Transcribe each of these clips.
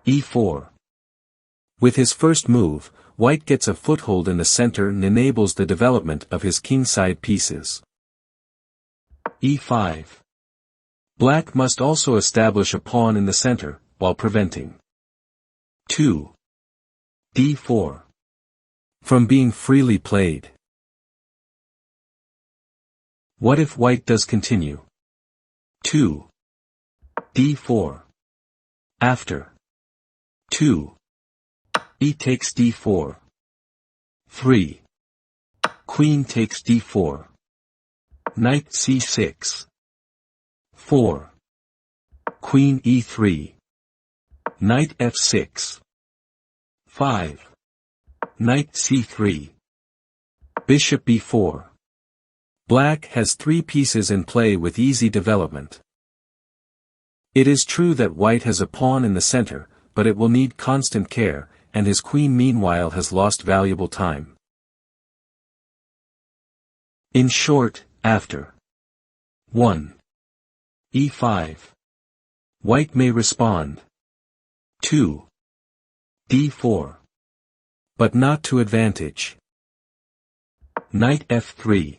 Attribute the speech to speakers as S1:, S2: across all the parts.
S1: e4. With his first move, white gets a foothold in the center and enables the development of his kingside pieces. e5. Black must also establish a pawn in the center, while preventing 2. d4 from being freely played. What if white does continue? 2. d4. After 2. e takes d4. 3. Queen takes d4. Knight c6. 4. Queen e3. Knight f6. 5. Knight c3. Bishop b4. Black has 3 pieces in play with easy development. It is true that white has a pawn in the center, but it will need constant care, and his queen meanwhile has lost valuable time. In short, after 1. e5. White may respond 2. d4. But not to advantage. Knight f3.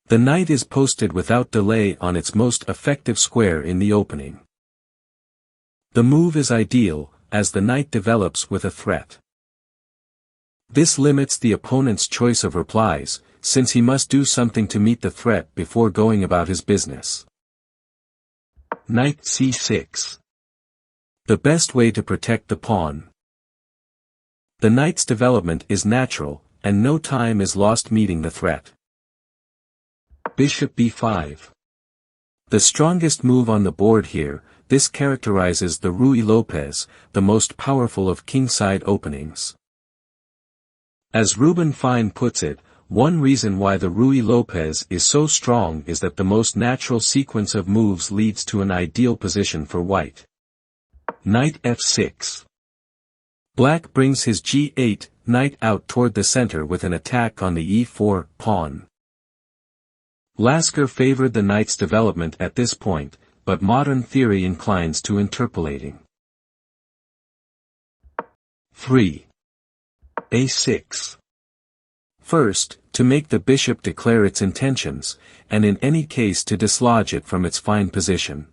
S1: The knight is posted without delay on its most effective square in the opening. The move is ideal, as the knight develops with a threat. This limits the opponent's choice of replies, since he must do something to meet the threat before going about his business. Knight c6. The best way to protect the pawn. The knight's development is natural, and no time is lost meeting the threat. Bishop b5. The strongest move on the board here, this characterizes the Ruy Lopez, the most powerful of kingside openings. As Ruben Fine puts it, one reason why the Ruy Lopez is so strong is that the most natural sequence of moves leads to an ideal position for white. Knight f6. Black brings his g8 knight out toward the center with an attack on the e4 pawn. Lasker favored the knight's development at this point, but modern theory inclines to interpolating. 3. a6. First, to make the bishop declare its intentions, and in any case to dislodge it from its fine position.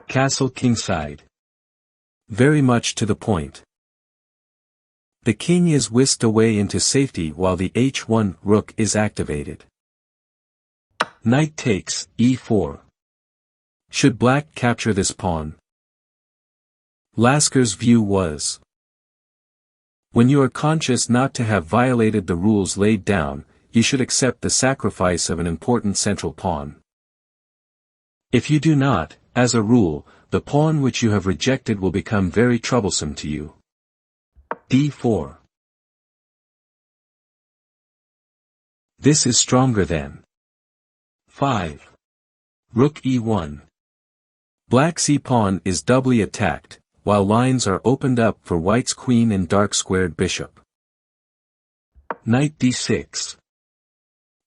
S1: Castle kingside. Very much to the point. The king is whisked away into safety while the h1 rook is activated. Knight takes e4. Should black capture this pawn? Lasker's view was: when you are conscious not to have violated the rules laid down, you should accept the sacrifice of an important central pawn. If you do not, as a rule, the pawn which you have rejected will become very troublesome to you. d4. This is stronger than 5. Rook e1. Black's e-pawn is doubly attacked, while lines are opened up for white's queen and dark-squared bishop. Knight d6.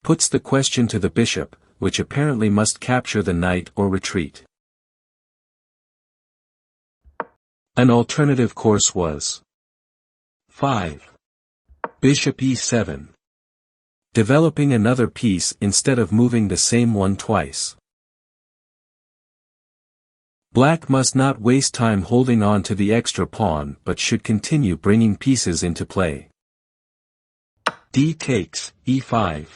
S1: Puts the question to the bishop, which apparently must capture the knight or retreat. An alternative course was 5. Bishop e7. Developing another piece instead of moving the same one twice. Black must not waste time holding on to the extra pawn but should continue bringing pieces into play. D takes e5.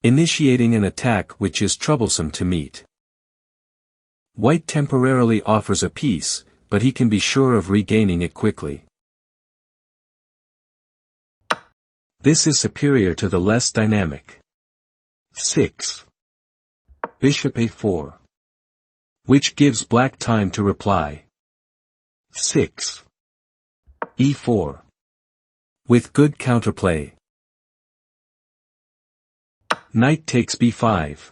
S1: Initiating an attack which is troublesome to meet. White temporarily offers a piece, but he can be sure of regaining it quickly. This is superior to the less dynamic 6. Bishop a4. Which gives black time to reply. 6. e4. With good counterplay. Knight takes b5.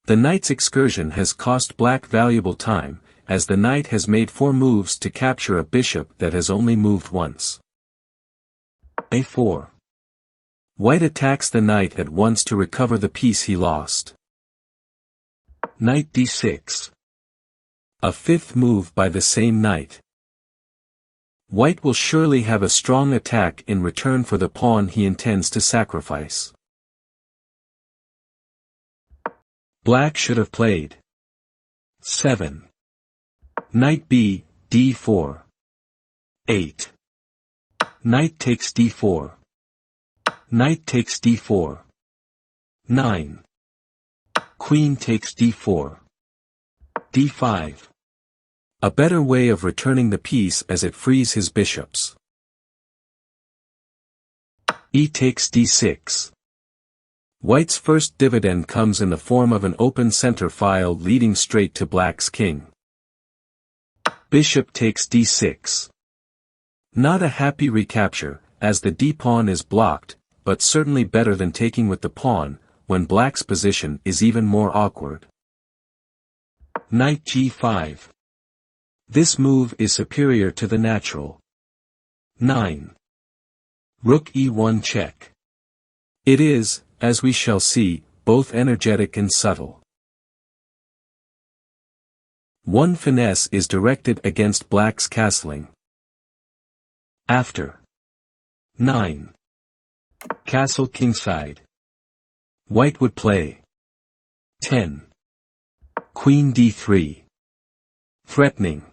S1: The knight's excursion has cost black valuable time, as the knight has made 4 moves to capture a bishop that has only moved once. a4. White attacks the knight at once to recover the piece he lost. Knight d6. A fifth move by the same knight. White will surely have a strong attack in return for the pawn he intends to sacrifice. Black should have played 7. Knight b, d4. 8. Knight takes d4. Knight takes d4. 9. Queen takes d4. d5. A better way of returning the piece as it frees his bishops. E takes d6. White's first dividend comes in the form of an open center file leading straight to black's king. Bishop takes d6. Not a happy recapture, as the d-pawn is blocked, but certainly better than taking with the pawn, when black's position is even more awkward. Knight g5. This move is superior to the natural. 9. Rook e1 check. It is, as we shall see, both energetic and subtle. One finesse is directed against black's castling. After 9. Castle kingside. White would play 10. Queen d3. Threatening.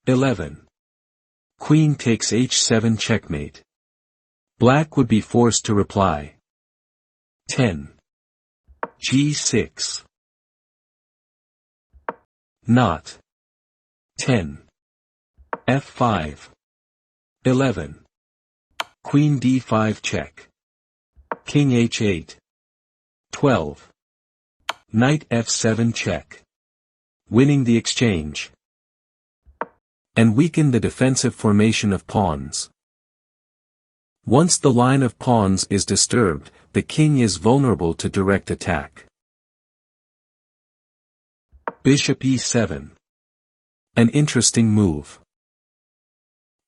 S1: 11. Queen takes h7 checkmate. Black would be forced to reply. 10. g6. Not. 10. f5. 11. Queen d5 check. King h8. 12. Knight f7 check. Winning the exchange. And weaken the defensive formation of pawns. Once the line of pawns is disturbed, the king is vulnerable to direct attack. Bishop e7. An interesting move.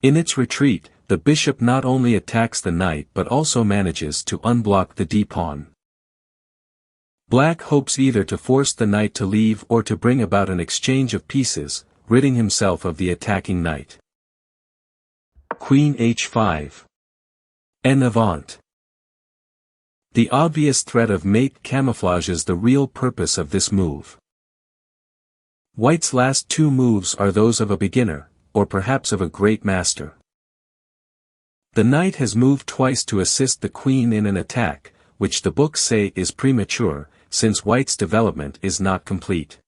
S1: In its retreat, the bishop not only attacks the knight but also manages to unblock the d-pawn. Black hopes either to force the knight to leave or to bring about an exchange of pieces, ridding himself of the attacking knight. Queen h5. En avant. The obvious threat of mate camouflages the real purpose of this move. White's last two moves are those of a beginner, or perhaps of a great master. The knight has moved twice to assist the queen in an attack, which the books say is premature, since White's development is not complete.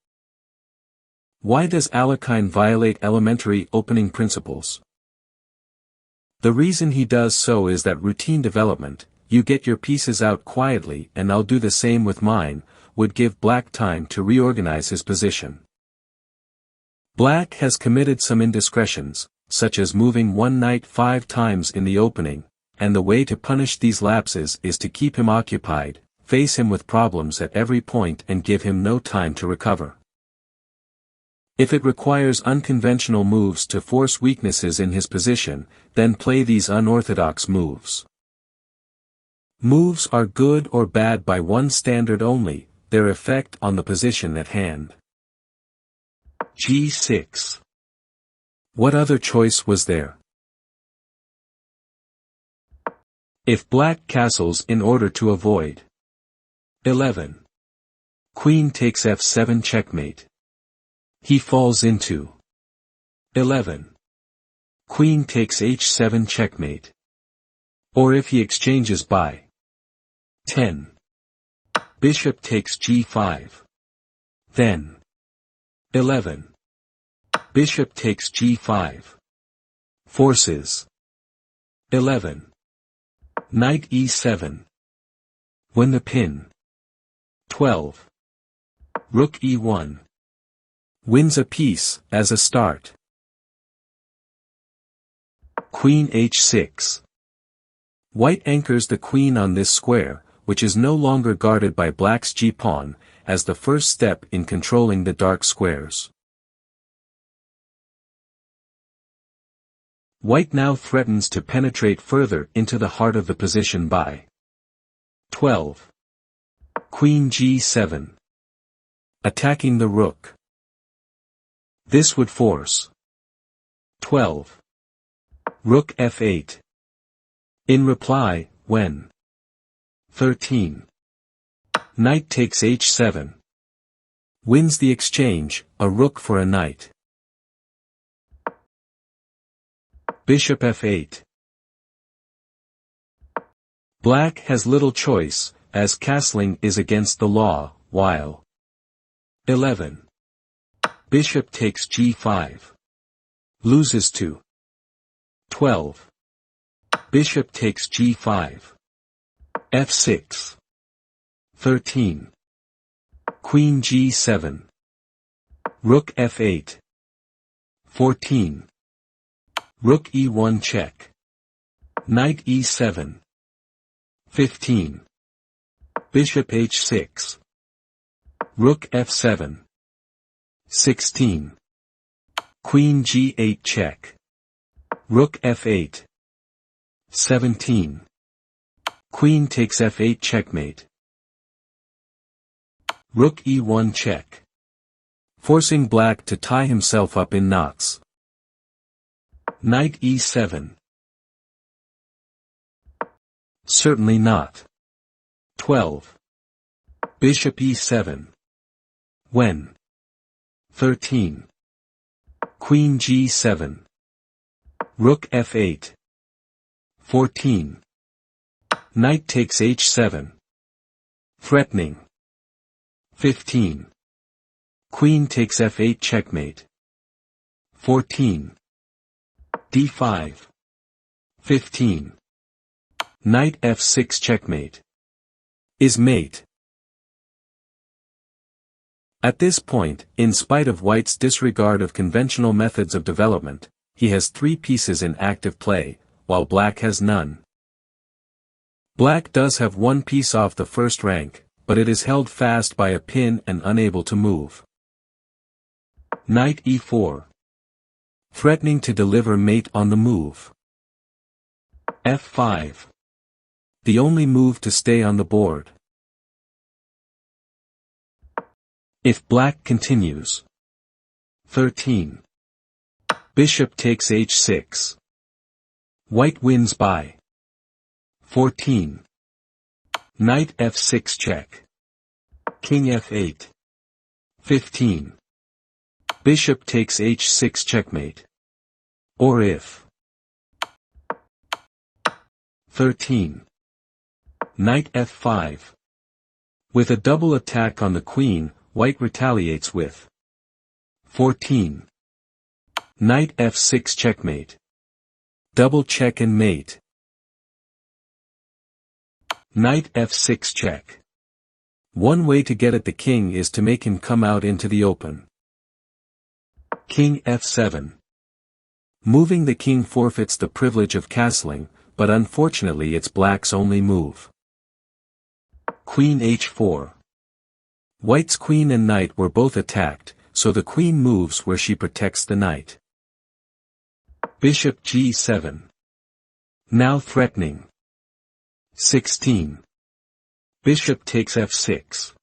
S1: Why does Alekhine violate elementary opening principles? The reason he does so is that routine development, you get your pieces out quietly and I'll do the same with mine, would give Black time to reorganize his position. Black has committed some indiscretions, such as moving one knight 5 times in the opening, and the way to punish these lapses is to keep him occupied, face him with problems at every point and give him no time to recover. If it requires unconventional moves to force weaknesses in his position, then play these unorthodox moves. Moves are good or bad by one standard only, their effect on the position at hand. g6. What other choice was there? If black castles in order to avoid 11. Queen takes f7 checkmate. He falls into 11. Queen takes h7 checkmate. Or if he exchanges by 10. Bishop takes g5. Then 11. Bishop takes g5. Forces 11. Knight e7. When the pin 12. Rook e1. Wins a piece, as a start. Queen h6. White anchors the queen on this square, which is no longer guarded by black's g-pawn, as the first step in controlling the dark squares. White now threatens to penetrate further into the heart of the position by 12. Queen g7. Attacking the rook. This would force. 12. Rook f8. In reply, when. 13. Knight takes h7. Wins the exchange, a rook for a knight. Bishop f8. Black has little choice, as castling is against the law, while 11. Bishop takes g5. Loses to 12. Bishop takes g5. f6. 13. Queen g7. Rook f8. 14. Rook e1 check. Knight e7. 15. Bishop h6. Rook f7. 16. Queen g8 check. Rook f8. 17. Queen takes f8 checkmate. Rook e1 check. Forcing black to tie himself up in knots. Knight e7. Certainly not. 12. Bishop e7. When. 13. Queen g7. Rook f8. 14. Knight takes h7. Threatening. 15. Queen takes f8 checkmate. 14. d5. 15. Knight f6 checkmate. Is mate. At this point, in spite of White's disregard of conventional methods of development, he has 3 pieces in active play, while Black has none. Black does have 1 piece off the first rank, but it is held fast by a pin and unable to move. Knight e4. Threatening to deliver mate on the move. f5. The only move to stay on the board. If Black continues. 13. Bishop takes h6. White wins by 14. Knight f6 check. King f8. 15. Bishop takes h6 checkmate. Or if 13. Knight f5. With a double attack on the queen, White retaliates with 14. Knight f6 checkmate. Double check and mate. Knight f6 check. One way to get at the king is to make him come out into the open. King f7. Moving the king forfeits the privilege of castling, but unfortunately it's Black's only move. Queen h4. White's queen and knight were both attacked, so the queen moves where she protects the knight. Bishop g7. Now threatening. 16. Bishop takes f6.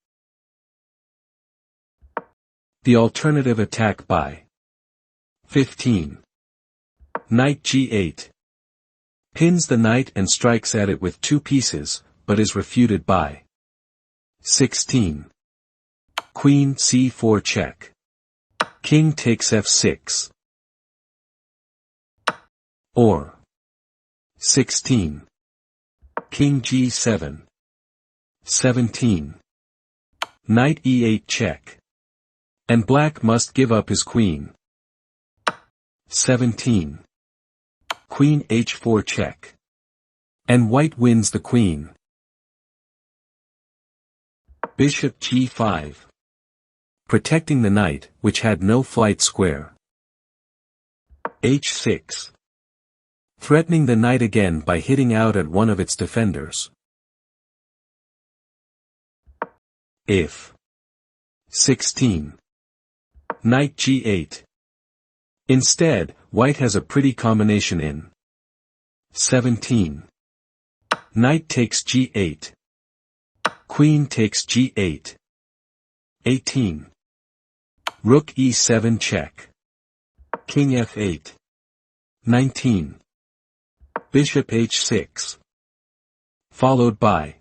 S1: The alternative attack by 15. Knight g8. Pins the knight and strikes at it with 2 pieces, but is refuted by 16. Queen c4 check. King takes f6. Or 16. King g7. 17. Knight e8 check. And Black must give up his queen. 17. Queen h4 check. And White wins the queen. Bishop g5. Protecting the knight, which had no flight square. h6. Threatening the knight again by hitting out at one of its defenders. If 16. Knight g8. Instead, White has a pretty combination in 17. Knight takes g8. Queen takes g8. 18. Rook e7 check. King f8. 19. Bishop h6. Followed by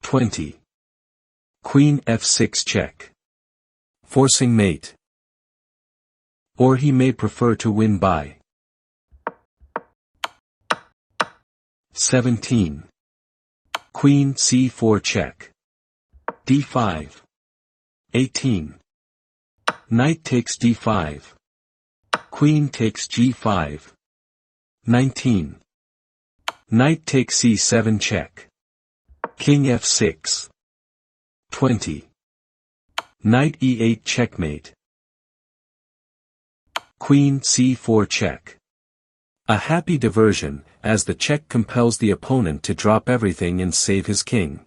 S1: 20. Queen f6 check. Forcing mate. Or he may prefer to win by 17. Queen c4 check. d5. 18. Knight takes d5. Queen takes g5. 19. Knight takes c7 check. King f6. 20. Knight e8 checkmate. Queen c4 check. A happy diversion, as the check compels the opponent to drop everything and save his king.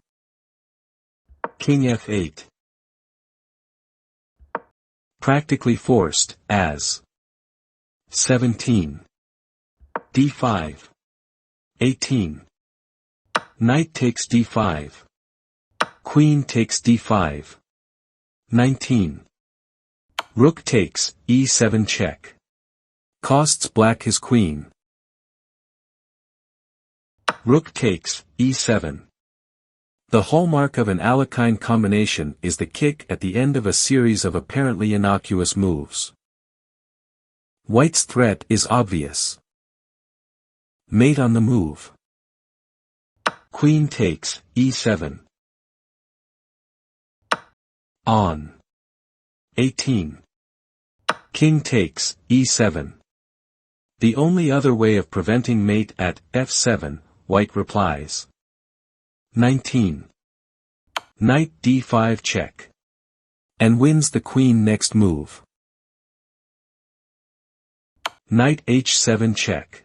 S1: King f8. Practically forced, as 17. d5. 18. Knight takes d5. Queen takes d5. 19. Rook takes, e7 check. Costs black his queen. Rook takes, e7. The hallmark of an Alekhine combination is the kick at the end of a series of apparently innocuous moves. White's threat is obvious. Mate on the move. Queen takes, e7. On 18. King takes, e7. The only other way of preventing mate at f7, White replies. 19. Knight d5 check. And wins the queen next move. Knight h7 check.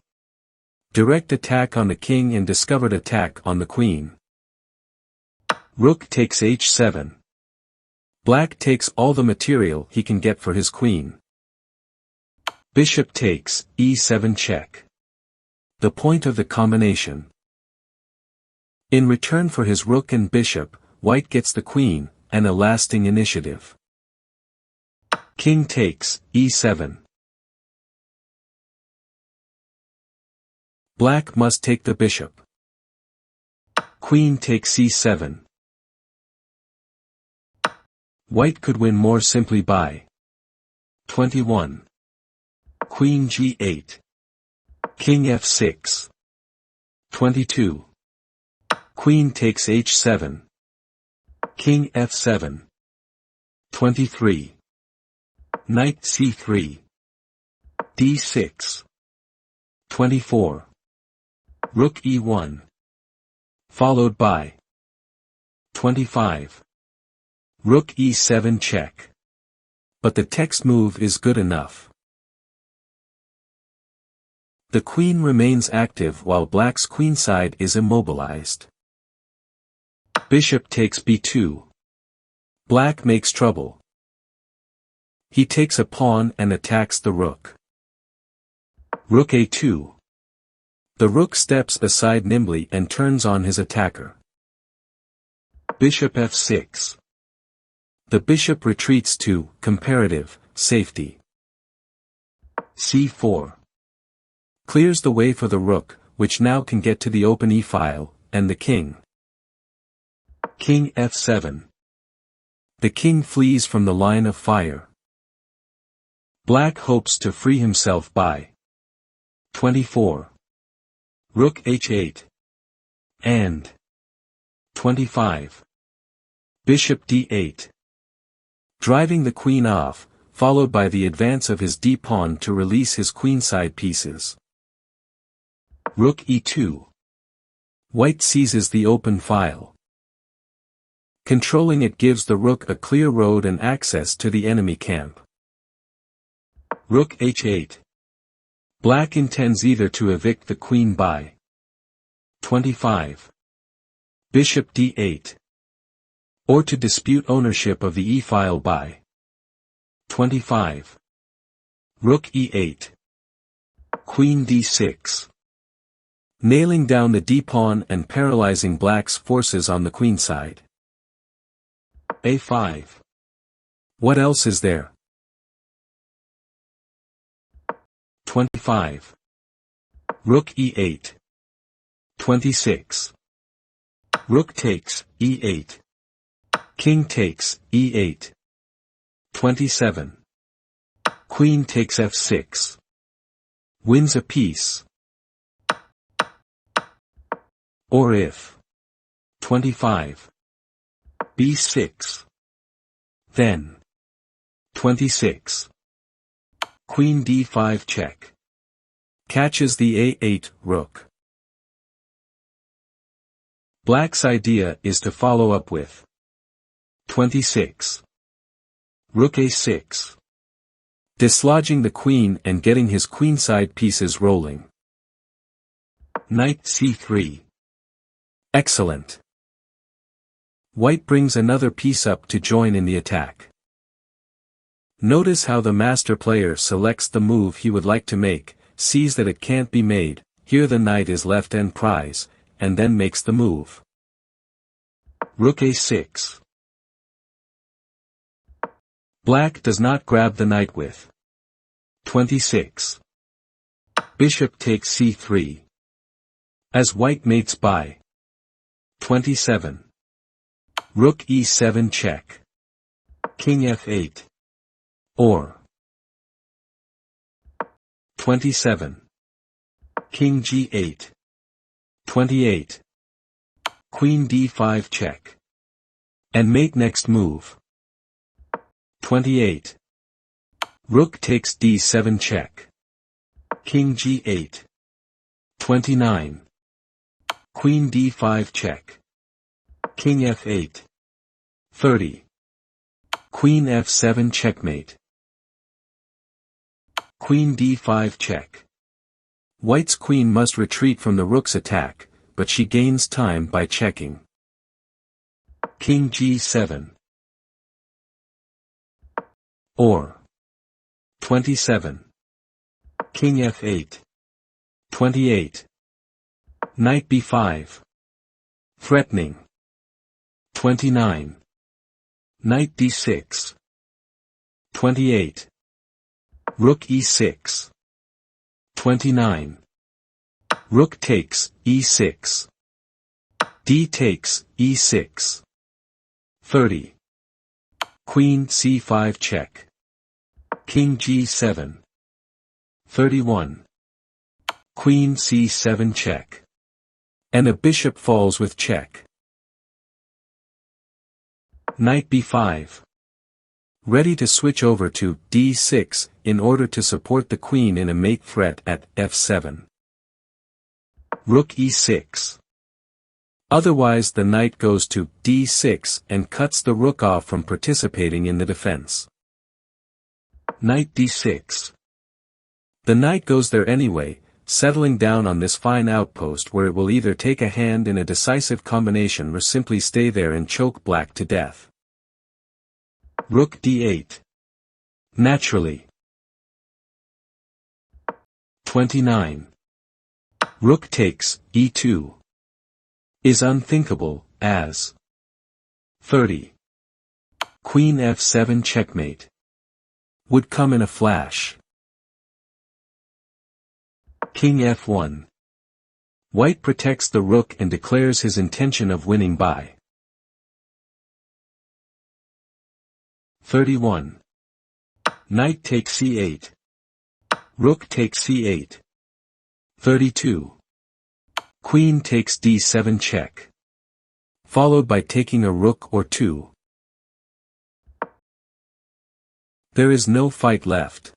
S1: Direct attack on the king and discovered attack on the queen. Rook takes h7. Black takes all the material he can get for his queen. Bishop takes, e7 check. The point of the combination. In return for his rook and bishop, White gets the queen, and a lasting initiative. King takes, e7. Black must take the bishop. Queen takes c7. White could win more simply by 21. Queen g8. King f6. 22. Queen takes h7. King f7. 23. Knight c3. d6. 24. Rook e1. Followed by 25. Rook e7 check. But the text move is good enough. The queen remains active while black's queenside is immobilized. Bishop takes b2. Black makes trouble. He takes a pawn and attacks the rook. Rook a2. The rook steps aside nimbly and turns on his attacker. Bishop f6. The bishop retreats to comparative safety. c4. Clears the way for the rook, which now can get to the open e-file, and the king. King f7. The king flees from the line of fire. Black hopes to free himself by 24. Rook h8. And 25. Bishop d8. Driving the queen off, followed by the advance of his d-pawn to release his queenside pieces. Rook e2. White seizes the open file. Controlling it gives the rook a clear road and access to the enemy camp. Rook h8. Black intends either to evict the queen by 25. Bishop d8. Or to dispute ownership of the e-file by 25. Rook e8. Queen d6. Nailing down the d-pawn and paralyzing black's forces on the queenside. a5. What else is there? 25. Rook e8. 26. Rook takes, e8. King takes, e8. 27. Queen takes f6. Wins a piece. Or if. 25. b6. Then. 26. Queen d5 check. Catches the a8 rook. Black's idea is to follow up with 26. Rook a6. Dislodging the queen and getting his queenside pieces rolling. Knight c3. Excellent. White brings another piece up to join in the attack. Notice how the master player selects the move he would like to make, sees that it can't be made, here the knight is left en prize, and then makes the move. Rook a6. Black does not grab the knight with 26. Bishop takes c3. As white mates by 27. Rook e7 check. King f8. Or 27. King g8. 28. Queen d5 check. And mate next move. 28. Rook takes d7 check. King g8. 29. Queen d5 check. King f8. 30. Queen f7 checkmate. Queen d5 check. White's queen must retreat from the rook's attack, but she gains time by checking. King g7. Or 27. King f8. 28. Knight b5. Threatening. 29. Knight d6. 28. Rook e6. 29. Rook takes, e6. D takes, e6. 30. Queen c5 check. King g7. 31. Queen c7 check. And a bishop falls with check. Knight b5. Ready to switch over to d6 in order to support the queen in a mate threat at f7. Rook e6. Otherwise the knight goes to d6 and cuts the rook off from participating in the defense. Knight d6. The knight goes there anyway, settling down on this fine outpost where it will either take a hand in a decisive combination or simply stay there and choke black to death. Rook d8. Naturally. 29. Rook takes, e2. Is unthinkable, as 30. Queen f7 checkmate. Would come in a flash. King f1. White protects the rook and declares his intention of winning by 31. Knight takes c8. Rook takes c8. 32. Queen takes d7 check. Followed by taking a rook or two. There is no fight left.